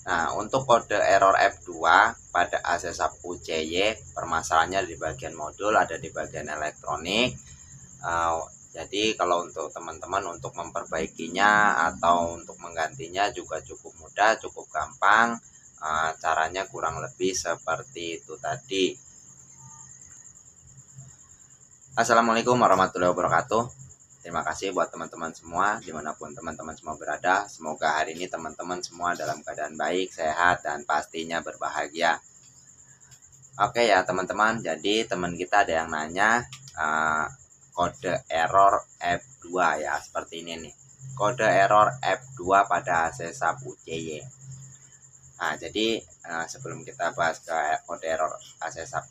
Nah, untuk kode error F2 pada AC sub UCY, permasalahannya di bagian modul, ada di bagian elektronik. Jadi kalau untuk teman-teman untuk memperbaikinya atau untuk menggantinya juga cukup mudah, cukup gampang. Caranya kurang lebih seperti itu tadi. Assalamualaikum warahmatullahi wabarakatuh. Terima kasih buat teman-teman semua dimanapun teman-teman semua berada. Semoga hari ini teman-teman semua dalam keadaan baik, sehat, dan pastinya berbahagia. Oke ya teman-teman, jadi teman kita ada yang nanya kode error F2 ya, seperti ini nih. Kode error F2 pada AC sub UCY. Nah, jadi sebelum kita bahas ke kode error AC sub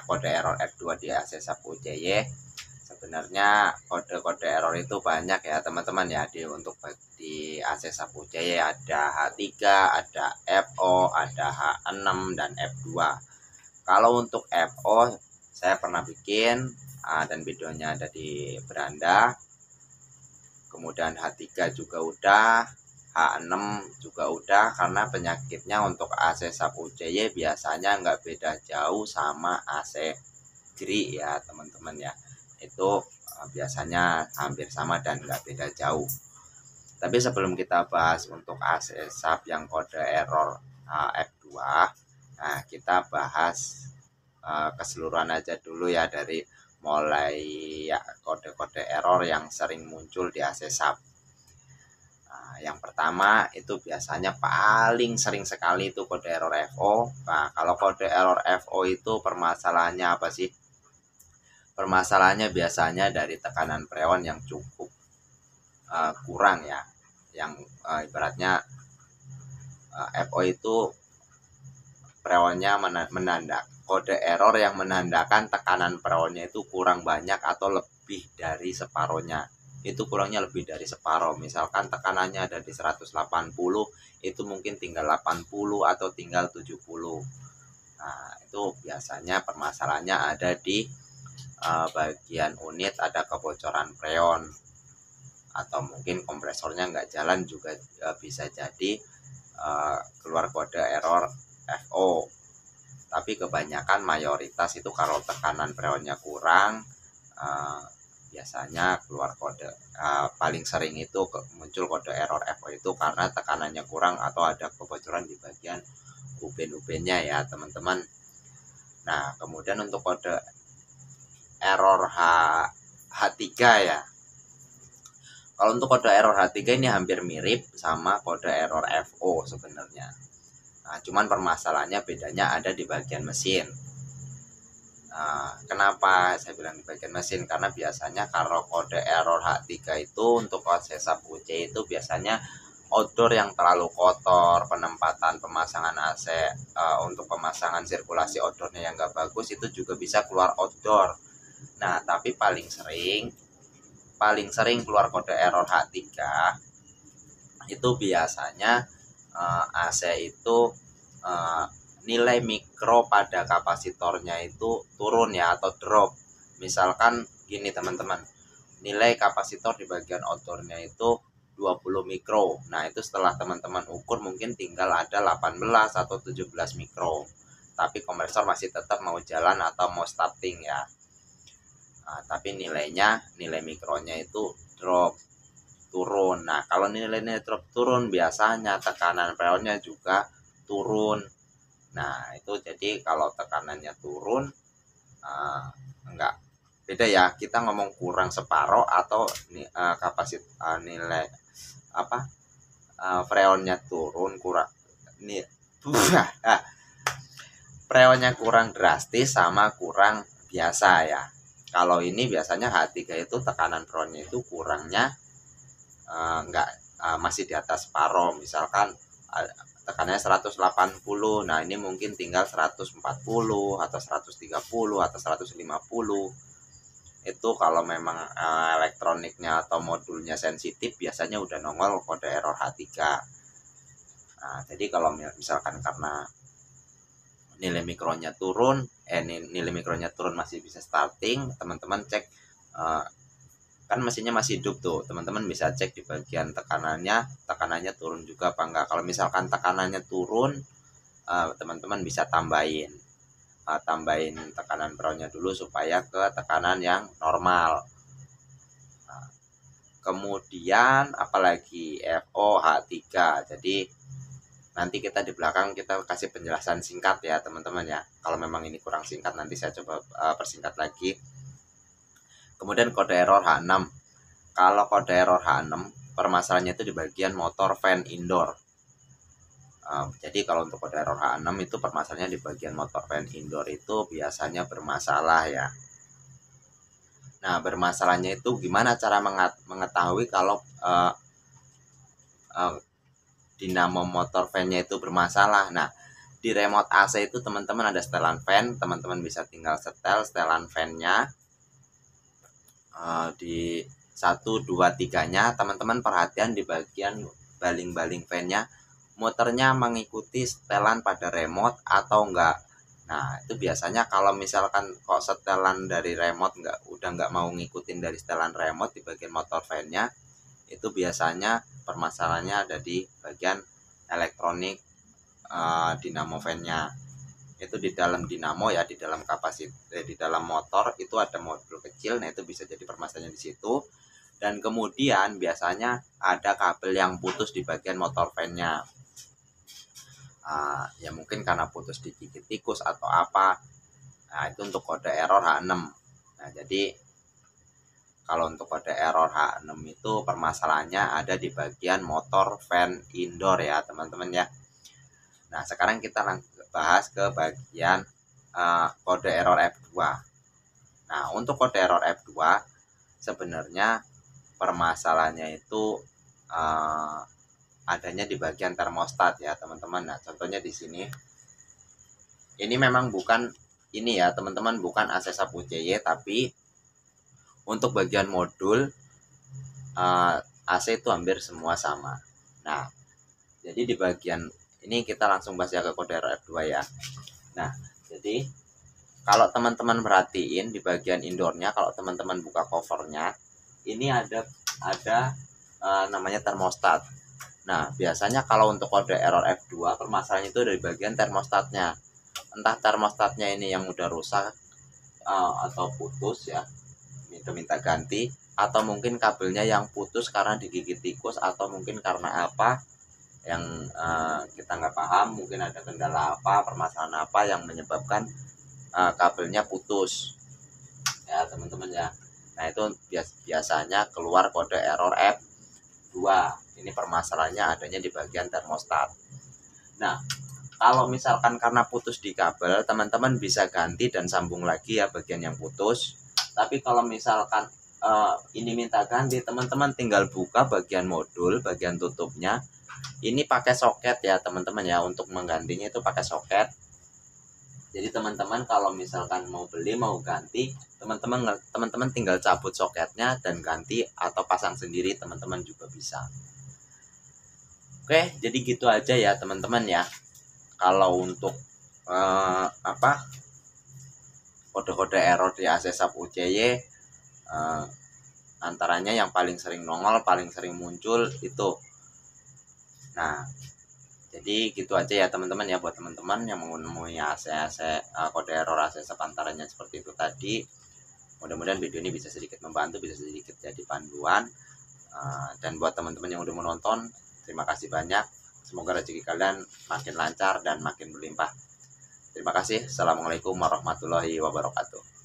kode error F2 di AC sub UCY, sebenarnya kode-kode error itu banyak ya teman-teman ya, untuk di AC sub UCY ada H3, ada FO, ada H6 dan F2. Kalau untuk FO saya pernah bikin dan videonya ada di beranda. Kemudian H3 juga udah, H6 juga udah, karena penyakitnya untuk AC sub UCY biasanya nggak beda jauh sama AC GRI ya teman-teman ya. Itu biasanya hampir sama dan nggak beda jauh. Tapi sebelum kita bahas untuk AC sub yang kode error F2, nah kita bahas keseluruhan aja dulu ya, dari mulai ya kode-kode error yang sering muncul di AC sub. Yang pertama itu biasanya paling sering sekali itu kode error FO. Nah, kalau kode error FO itu permasalahannya apa sih? Permasalahannya biasanya dari tekanan freon yang cukup kurang ya, yang ibaratnya FO itu freonnya menandak kode error yang menandakan tekanan freonnya itu kurang banyak atau lebih dari separohnya. Itu kurangnya lebih dari separoh. Misalkan tekanannya ada di 180, itu mungkin tinggal 80 atau tinggal 70. Nah, itu biasanya permasalahannya ada di bagian unit, ada kebocoran freon, atau mungkin kompresornya nggak jalan juga bisa jadi keluar kode error FO. Tapi kebanyakan mayoritas itu kalau tekanan freonnya kurang, biasanya keluar kode paling sering itu muncul kode error FO itu karena tekanannya kurang atau ada kebocoran di bagian uben-ubennya ya teman-teman. Nah, kemudian untuk kode error H3 ya. Kalau untuk kode error H3 ini hampir mirip sama kode error FO sebenarnya. Nah, cuman permasalahannya bedanya ada di bagian mesin. Kenapa saya bilang di bagian mesin? Karena biasanya kalau kode error H3 itu untuk AC sub UCY itu biasanya outdoor yang terlalu kotor, penempatan pemasangan AC untuk pemasangan sirkulasi outdoornya yang nggak bagus, itu juga bisa keluar outdoor. Nah, tapi paling sering keluar kode error H3 itu biasanya AC itu nilai mikro pada kapasitornya itu turun ya, atau drop. Misalkan gini teman-teman, nilai kapasitor di bagian outdoornya itu 20 mikro. Nah, itu setelah teman-teman ukur mungkin tinggal ada 18 atau 17 mikro. Tapi kompresor masih tetap mau jalan atau mau starting ya. Tapi nilai mikronya itu drop, turun. Nah, kalau nilainya drop turun, biasanya tekanan freonnya juga turun. Nah, itu jadi kalau tekanannya turun, enggak beda ya, kita ngomong kurang separoh atau nilai freonnya turun, kurang freonnya kurang drastis sama kurang biasa ya. Kalau ini biasanya H3 itu tekanan freonnya itu kurangnya masih di atas separoh. Misalkan tekanannya 180, nah ini mungkin tinggal 140 atau 130 atau 150. Itu kalau memang elektroniknya atau modulnya sensitif, biasanya udah nongol kode error H3. Nah, jadi kalau misalkan karena nilai mikronya turun masih bisa starting, teman-teman cek kan mesinnya masih hidup tuh, teman-teman bisa cek di bagian tekanannya turun juga apa enggak. Kalau misalkan tekanannya turun, teman-teman bisa tambahin tekanan groundnya dulu supaya ke tekanan yang normal. Nah, kemudian apalagi FOH3. Jadi nanti kita di belakang kita kasih penjelasan singkat ya teman-teman ya. Kalau memang ini kurang singkat nanti saya coba persingkat lagi. Kemudian kode error H6. Kalau kode error H6 permasalahannya itu di bagian motor fan indoor. Jadi kalau untuk kode error H6 itu permasalahannya di bagian motor fan indoor itu biasanya bermasalah ya. Nah, bermasalahnya itu gimana cara mengetahui kalau dinamo motor fan-nya itu bermasalah. Nah, di remote AC itu teman-teman ada setelan fan, teman-teman bisa tinggal setelan fan-nya di 1, 2, 3-nya. Teman-teman perhatian di bagian baling-baling fan-nya, motornya mengikuti setelan pada remote atau enggak. Nah, itu biasanya kalau misalkan kok setelan dari remote udah enggak mau ngikutin dari setelan remote di bagian motor fan-nya, itu biasanya permasalahannya ada di bagian elektronik dinamo fan-nya. Itu di dalam dinamo ya, di dalam di dalam motor itu ada modul kecil. Nah, itu bisa jadi permasalahannya di situ. Dan kemudian biasanya ada kabel yang putus di bagian motor fan-nya. Ya mungkin karena putus digigit tikus atau apa. Nah, itu untuk kode error H6. Nah, jadi kalau untuk kode error H6 itu permasalahannya ada di bagian motor fan indoor ya teman-teman ya. Nah, sekarang kita bahas ke bagian kode error F2. Nah, untuk kode error F2 sebenarnya permasalahannya itu adanya di bagian termostat ya teman-teman. Nah, contohnya di sini. Ini memang bukan ini ya teman-teman, bukan AC sub UCY, tapi untuk bagian modul AC itu hampir semua sama. Nah, jadi di bagian ini kita langsung bahas ya ke kode error F2 ya. Nah, jadi kalau teman-teman perhatiin di bagian indoornya, kalau teman-teman buka covernya, ini ada namanya termostat. Nah, biasanya kalau untuk kode error F2 permasalahannya itu dari bagian termostatnya. Entah termostatnya ini yang udah rusak atau putus ya, minta ganti, atau mungkin kabelnya yang putus karena digigit tikus, atau mungkin karena apa yang kita nggak paham, mungkin ada kendala apa, permasalahan apa yang menyebabkan kabelnya putus ya teman-teman ya. Nah, itu biasanya keluar kode error F2. Ini permasalahannya adanya di bagian termostat. Nah, kalau misalkan karena putus di kabel, teman-teman bisa ganti dan sambung lagi ya bagian yang putus. Tapi kalau misalkan ini minta ganti, teman-teman tinggal buka bagian modul, bagian tutupnya. Ini pakai soket ya teman-teman ya, untuk menggantinya itu pakai soket. Jadi teman-teman kalau misalkan mau beli, mau ganti, teman-teman tinggal cabut soketnya dan ganti, atau pasang sendiri teman-teman juga bisa. Oke, jadi gitu aja ya teman-teman ya. Kalau untuk kode-kode error di AC sub UCY, antaranya yang paling sering nongol, paling sering muncul itu. Nah, jadi gitu aja ya teman-teman ya, buat teman-teman yang menemui kode error AC sub antaranya seperti itu tadi. Mudah-mudahan video ini bisa sedikit membantu, bisa sedikit jadi panduan. Dan buat teman-teman yang udah menonton, terima kasih banyak. Semoga rezeki kalian makin lancar dan makin berlimpah. Terima kasih. Assalamualaikum warahmatullahi wabarakatuh.